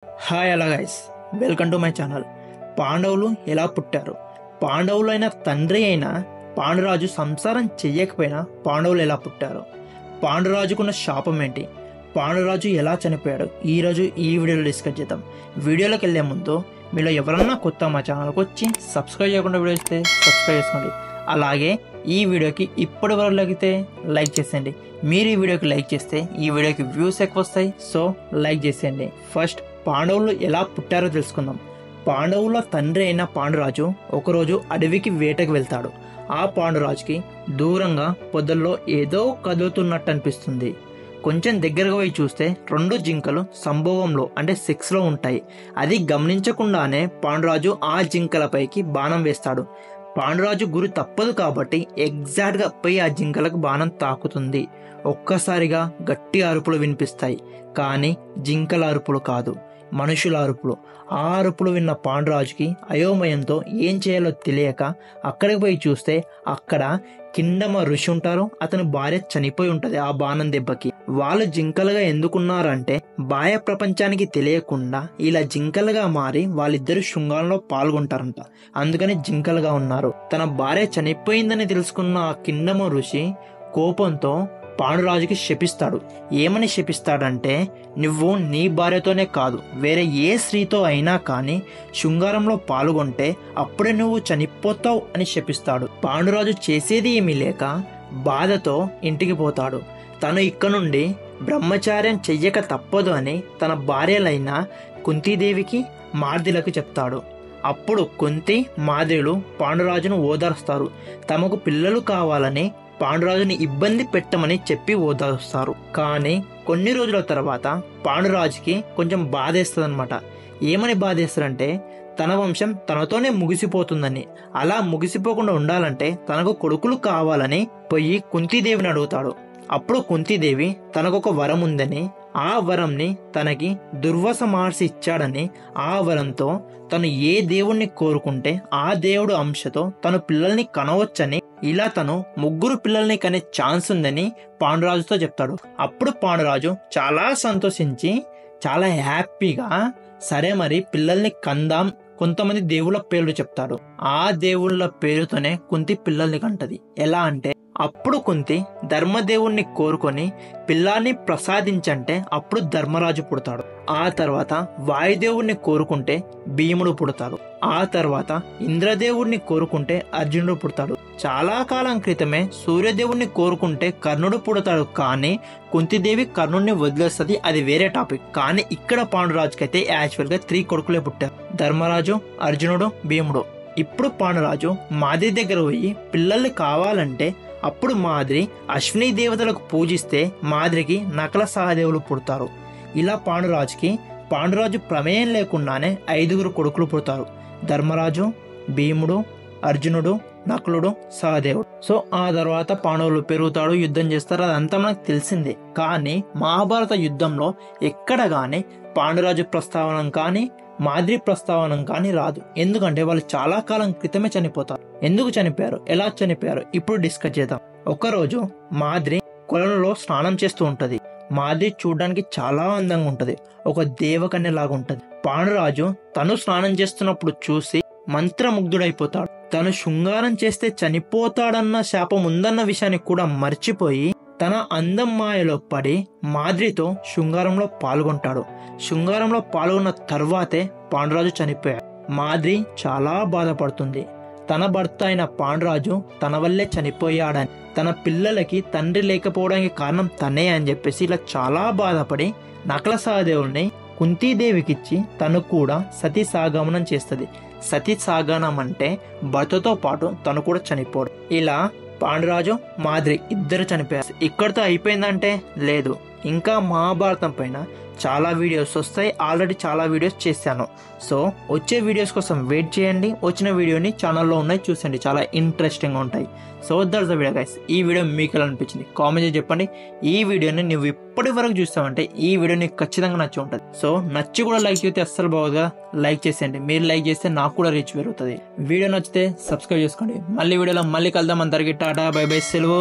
Hi అలా guys, welcome to my channel. పాండవులు ఎలా పుట్టారు? పాండవులైన తండ్రి అయిన పాండురాజు సంసారం చెయ్యకపోయినా పాండవులు ఎలా పుట్టారు? పాండురాజుకున్న శాపం ఏంటి? పాండురాజు ఎలా చనిపోయాడు? ఈరోజు ఈ వీడియోలో డిస్కస్ చేద్దాం. వీడియోలోకి వెళ్ళే ముందు మీలో ఎవరన్నా కొత్త మా ఛానల్కి వచ్చి సబ్స్క్రైబ్ చేయకుండా వీడియో ఇస్తే సబ్స్క్రైబ్ చేసుకోండి. అలాగే ఈ వీడియోకి ఇప్పటి వరకు లగితే లైక్ చేసేయండి. మీరు ఈ వీడియోకి లైక్ చేస్తే ఈ వీడియోకి వ్యూస్ ఎక్కువ వస్తాయి. సో లైక్ చేసేయండి. ఫస్ట్ పాండవులు ఎలా పుట్టారో తెలుసుకుందాం. పాండవుల తండ్రి అయిన పాండురాజు ఒకరోజు అడవికి వేటకు వెళ్తాడు. ఆ పాండురాజుకి దూరంగా పొదల్లో ఏదో కదులుతున్నట్టు అనిపిస్తుంది. కొంచెం దగ్గరగా పోయి చూస్తే 2 జింకలు సంభోగంలో అంటే సెక్స్లో ఉంటాయి. అది గమనించకుండానే పాండురాజు ఆ జింకలపైకి బాణం వేస్తాడు. పాండురాజు గురి తప్పదు కాబట్టి ఎగ్జాక్ట్గా పోయి ఆ జింకలకు బాణం తాకుతుంది. ఒక్కసారిగా గట్టి అరుపులు వినిపిస్తాయి. కానీ జింకల అరుపులు కాదు, మనుషుల అరుపులు. ఆ అరుపులు విన్న పాండురాజుకి అయోమయంతో ఏం చేయాలో తెలియక అక్కడికి పోయి చూస్తే అక్కడ కిండమ ఋషి ఉంటారు. అతని భార్య చనిపోయి ఉంటుంది ఆ బాణం దెబ్బకి. వాళ్ళు జింకలుగా ఎందుకున్నారంటే బాహ్య ప్రపంచానికి తెలియకుండా ఇలా జింకలుగా మారి వాళ్ళిద్దరు శృంగారంలో పాల్గొంటారంట. అందుకని జింకలుగా ఉన్నారు. తన భార్య చనిపోయిందని తెలుసుకున్న ఆ కిండమ ఋషి కోపంతో పాండురాజుకి శపిస్తాడు. ఏమని శపిస్తాడంటే, నువ్వు నీ భార్యతోనే కాదు వేరే ఏ స్త్రీతో అయినా కానీ శృంగారంలో పాల్గొంటే అప్పుడే నువ్వు చనిపోతావు అని శపిస్తాడు. పాండురాజు చేసేది ఏమీ లేక బాధతో ఇంటికి పోతాడు. తను ఇక్కడ నుండి బ్రహ్మచార్యం చెయ్యక తప్పదు అని తన భార్యలైన కుంతీదేవికి మాద్రికి చెప్తాడు. అప్పుడు కుంతి మాద్రులు పాండురాజును ఓదారుస్తారు. తమకు పిల్లలు కావాలని పాండురాజుని ఇబ్బంది పెట్టమని చెప్పి ఓదారుస్తారు. కానీ కొన్ని రోజుల తర్వాత పాండురాజుకి కొంచెం బాధేస్తుంది అనమాట. ఏమని బాధేస్తారంటే తన వంశం తనతోనే ముగిసిపోతుందని. అలా ముగిసిపోకుండా ఉండాలంటే తనకు కొడుకులు కావాలని పోయి కుంతీదేవిని అడుగుతాడు. అప్పుడు కుంతీదేవి తనకొక వరం ఉందని, ఆ వరంని తనకి దుర్వాస మహర్షి ఇచ్చాడని, ఆ వరంతో తను ఏ దేవుణ్ణి కోరుకుంటే ఆ దేవుడు అంశతో తను పిల్లల్ని కనవచ్చని, ఇలా తను 3 పిల్లల్ని కనే ఛాన్స్ ఉందని పాండురాజుతో చెప్తాడు. అప్పుడు పాండురాజు చాలా సంతోషించి చాలా హ్యాపీగా సరే మరి పిల్లల్ని కందాం, కొంతమంది దేవుళ్ళ పేర్లు చెప్తాడు. ఆ దేవుళ్ళ పేరుతోనే కుంతి పిల్లల్ని కంటది. ఎలా అంటే అప్పుడు కుంతి ధర్మదేవుణ్ణి కోరుకొని పిల్లాన్ని ప్రసాదించంటే అప్పుడు ధర్మరాజు పుడతాడు. ఆ తర్వాత వాయుదేవుణ్ణి కోరుకుంటే భీముడు పుడతాడు. ఆ తర్వాత ఇంద్రదేవుణ్ణి కోరుకుంటే అర్జునుడు పుడతాడు. చాలా కాలం క్రితమే సూర్యదేవుణ్ణి కోరుకుంటే కర్ణుడు పుడతాడు. కానీ కుంతిదేవి కర్ణుడిని వదిలేస్తుంది, అది వేరే టాపిక్. కానీ ఇక్కడ పాండురాజుకి అయితే యాక్చువల్గా 3 కొడుకులే పుట్టారు, ధర్మరాజు, అర్జునుడు, భీముడు. ఇప్పుడు పాండురాజు మాద్రి దగ్గర పోయి పిల్లల్ని కావాలంటే అప్పుడు మాద్రి అశ్విని దేవతలకు పూజిస్తే మాద్రికి నకల సహదేవులు పుడతారు. ఇలా పాండురాజు ప్రమేయం లేకుండానే 5 కొడుకులు పుడతారు. ధర్మరాజు, భీముడు, అర్జునుడు, నకులుడు, సహదేవుడు. సో ఆ తర్వాత పాండవులు పెరుగుతాడు, యుద్ధం చేస్తారు, అదంతా మనకు తెలిసిందే. కానీ మహాభారత యుద్ధంలో ఎక్కడ కానీ పాండురాజు ప్రస్తావన కానీ మాద్రి ప్రస్తావన కానీ రాదు. ఎందుకంటే వాళ్ళు చాలా కాలం క్రితమే చనిపోతారు. ఎందుకు చనిపోయారు, ఎలా చనిపోయారు ఇప్పుడు డిస్కస్ చేద్దాం. ఒకరోజు మాద్రి కొలంలో స్నానం చేస్తూ ఉంటది. మాద్రి చూడడానికి చాలా అందంగా ఉంటది, ఒక దేవకన్యలాగా ఉంటది. పాండురాజు తను స్నానం చేస్తున్నప్పుడు చూసి మంత్రముగ్ధుడైపోతాడు. తను శృంగారం చేస్తే చనిపోతాడన్న శాపం ఉందన్న విషయాన్ని కూడా మర్చిపోయి తన అందం మాయలో పడి మాద్రితో శృంగారంలో పాల్గొంటాడు. శృంగారంలో పాల్గొన్న తర్వాతే పాండురాజు చనిపోయాడు. మాద్రి చాలా బాధపడుతుంది. తన భర్త అయిన పాండురాజు తన వల్లే చనిపోయాడని, తన పిల్లలకి తండ్రి లేకపోవడానికి కారణం తనే అని చెప్పేసి ఇలా చాలా బాధపడి నకల సహదేవుల్ని కుంతీదేవికిచ్చి తను కూడా సతీ సాగమనం చేస్తుంది. సతీ సాగమనం అంటే భర్తతో పాటు తను కూడా చనిపోవడం. ఇలా పాండురాజు, మాద్రి ఇద్దరు చనిపోయారు. ఇక్కడితో అయిపోయిందంటే లేదు, ఇంకా మహాభారతం పైన చాలా వీడియోస్ వస్తాయి. ఆల్రెడీ చాలా వీడియోస్ చేశాను. సో వచ్చే వీడియోస్ కోసం వెయిట్ చేయండి. వచ్చిన వీడియోని ఛానల్లో ఉన్నాయి, చూసండి, చాలా ఇంట్రెస్టింగ్గా ఉంటాయి. So that's the video guys. ఈ వీడియో మీకు ఎలా అనిపించింది కామెంట్ చేసి చెప్పండి. ఈ వీడియోని నువ్వు ఇప్పటి వరకు చూస్తావంటే ఈ వీడియో నీకు ఖచ్చితంగా నచ్చి ఉంటుంది. సో నచ్చి కూడా లైక్ చేస్తే అస్సలు బాగుందిగా, లైక్ చేసేయండి. మీరు లైక్ చేస్తే నాకు కూడా రీచ్ పెరుగుతుంది. వీడియో నచ్చితే సబ్స్క్రైబ్ చేసుకోండి. మళ్ళీ వీడియోలో మళ్ళీ కలుద్దాం. అందరికీ టాటా, బై బై, సెలవు.